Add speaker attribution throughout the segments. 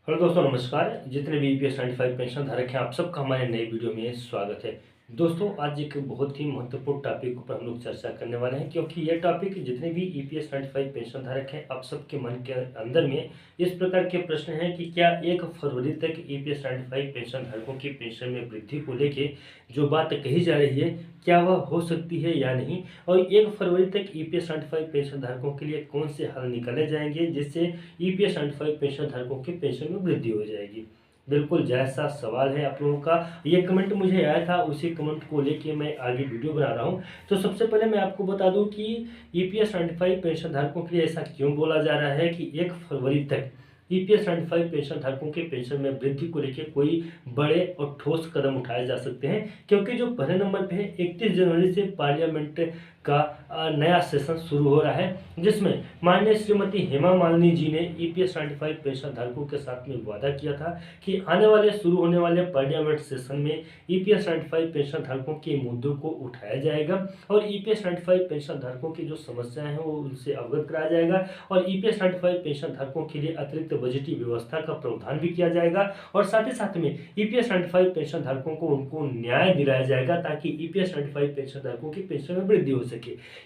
Speaker 1: Hello दोस्तों, नमस्कार। जितने भी ईपीएस 95 पेंशन धारक हैं, आप सबका हमारे नए वीडियो में स्वागत है। दोस्तों, आज एक बहुत ही महत्वपूर्ण टॉपिक पर हम लोग चर्चा करने वाले हैं, क्योंकि यह टॉपिक जितने भी ईपीएस 95 पेंशन धारक हैं, आप सबके मन के अंदर में इस प्रकार के प्रश्न हैं कि क्या 1 फरवरी तक ईपीएस 95 पेंशन धारकों की पेंशन में वृद्धि को लेके जो बात कही जा रही है, क्या वह हो सकती है या नहीं, और 1 फरवरी तक ईपीएस 95 पेंशन धारकों के लिए कौन से हल निकाले जाएंगे जिससे ईपीएस 95 पेंशन धारकों की पेंशन में वृद्धि हो जाएगी। बिल्कुल जायज़ सा सवाल है आप लोगों का। ये कमेंट मुझे आया था, उसी कमेंट को लेके मैं आगे वीडियो बना रहा हूँ। तो सबसे पहले मैं आपको बता दूं कि ईपीएस 95 पेंशन धारकों के लिए ऐसा क्यों बोला जा रहा है कि 1 फरवरी तक ईपीएस 95 पेंशन धारकों के पेंशन में वृद्धि को लेकर कोई बड़े और ठोस कदम उठाए जा सकते हैं, क्योंकि जो पहले नंबर पे है 31 जनवरी से पार्लियामेंट का नया सेशन शुरू हो रहा है, जिसमें माननीय श्रीमती हेमा मालिनी जी ने ईपीएस 95 पेंशन धारकों के साथ में वादा किया था कि आने वाले शुरू होने वाले पार्लियामेंट सेशन में ईपीएस 95 पेंशन धारकों के मुद्दों को उठाया जाएगा और ईपीएस 95 पेंशन धारकों की जो समस्याएं हैं वो उनसे अवगत कराया जाएगा और ईपीएस 95 पेंशन धारकों के लिए अतिरिक्त बजटीय व्यवस्था का प्रावधान भी किया जाएगा और साथ ही साथ में ईपीएस 95 पेंशन धारकों को उनको न्याय दिलाया जाएगा ताकि ईपीएस 95 पेंशन धारकों की पेंशन में वृद्धि हो सके।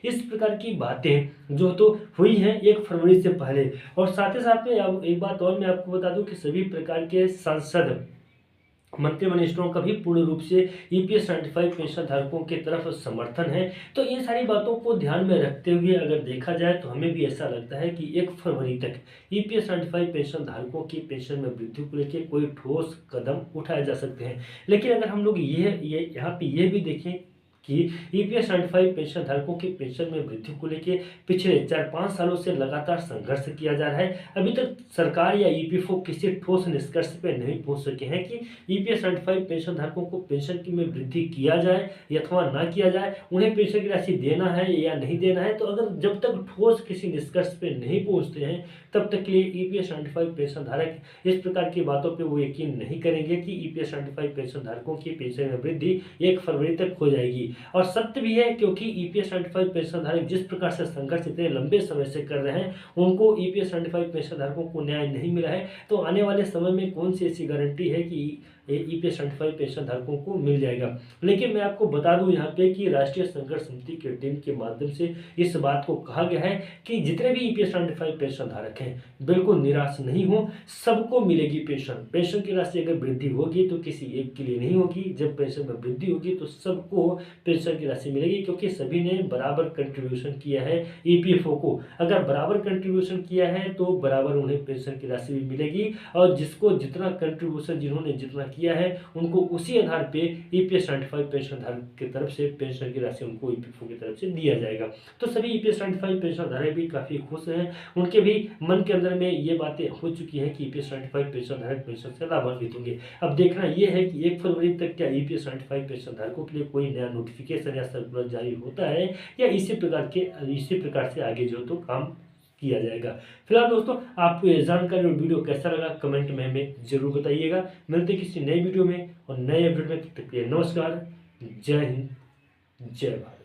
Speaker 1: इस प्रकार की बातें जो तो हुई हैं 1 फरवरी से पहले। और साथ ही साथ में अब एक बात और मैं आपको बता दूं कि सभी प्रकार के सांसद मंत्रिमंडलों का भी पूर्ण रूप से ईपीएस 95 पेंशन धारकों की तरफ समर्थन है। तो इन सारी बातों को ध्यान में रखते हुए अगर देखा जाए तो हमें भी ऐसा लगता है कि 1 फरवरी तक ईपीएस 95 पेंशन धारकों की पेंशन में वृद्धि को लेकर कोई ठोस कदम उठाए जा सकते हैं। लेकिन अगर हम लोग ये यहाँ पे ये भी देखें कि ईपीएस 95 पेंशन धारकों की पेंशन में वृद्धि को लेकर पिछले 4-5 सालों से लगातार संघर्ष किया जा रहा है। अभी तक सरकार या ईपीएफओ किसी ठोस निष्कर्ष पर नहीं पहुंच सके हैं कि ईपीएस 95 पेंशन धारकों को पेंशन की में वृद्धि किया जाए अथवा ना किया जाए, उन्हें पेंशन की राशि देना है या नहीं देना है। तो अगर जब तक ठोस किसी निष्कर्ष पर नहीं पहुंचते हैं तब तक के लिए ईपीएस 95 पेंशन धारक इस प्रकार की बातों पर वो यकीन नहीं करेंगे कि ईपीएस 95 पेंशन धारकों की पेंशन में वृद्धि 1 फरवरी तक हो जाएगी। और सत्य भी है, क्योंकि ईपीएस 95 पेंशन धारक जिस प्रकार से संघर्ष इतने लंबे समय से कर रहे हैं, उनको ईपीएस 95 पेंशन धारकों को न्याय नहीं मिला है। तो आने वाले समय में कौन सी ऐसी गारंटी है कि ईपीएस 95 पेंशन धारकों को मिल जाएगा। लेकिन मैं आपको बता दूं यहाँ पे कि राष्ट्रीय संघर्ष समिति के टीम के माध्यम से इस बात को कहा गया है कि जितने भी ईपीएस 95 पेंशन धारक हैं बिल्कुल निराश नहीं हो, सबको मिलेगी पेंशन। पेंशन की राशि अगर वृद्धि होगी तो किसी एक के लिए नहीं होगी। जब पेंशन में वृद्धि होगी तो सबको पेंशन की राशि मिलेगी, क्योंकि सभी ने बराबर कंट्रीब्यूशन किया है ईपीएफओ को। अगर बराबर कंट्रीब्यूशन किया है तो बराबर उन्हें पेंशन की राशि भी मिलेगी और जिसको जितना कंट्रीब्यूशन जिन्होंने जितना किया है उनको उसी आधार पे ईपीएस 95 पेंशन धारक की तरफ से पेंशन की राशि उनको ईपीएफओ की तरफ से दिया जाएगा। तो सभी ईपीएस 95 पेंशन धारक भी काफी खुश हैं, उनके भी मन के अंदर में ये बातें हो चुकी हैं कि ईपीएस 95 पेंशन धारक पेंशन से लाभान्वित होंगे। अब देखना यह है कि 1 फरवरी तक क्या ईपीएस 95 पेंशन धारकों के लिए कोई नया नोटिफिकेशन या सर्कुलर जारी होता है या इसी प्रकार से आगे जो तो काम किया जाएगा। फिलहाल दोस्तों, आपको ये जानकारी और वीडियो कैसा लगा कमेंट में हमें जरूर बताइएगा। मिलते किसी नए वीडियो में और नए अपडेट में। तब तक के लिए नमस्कार, जय हिंद, जय भारत।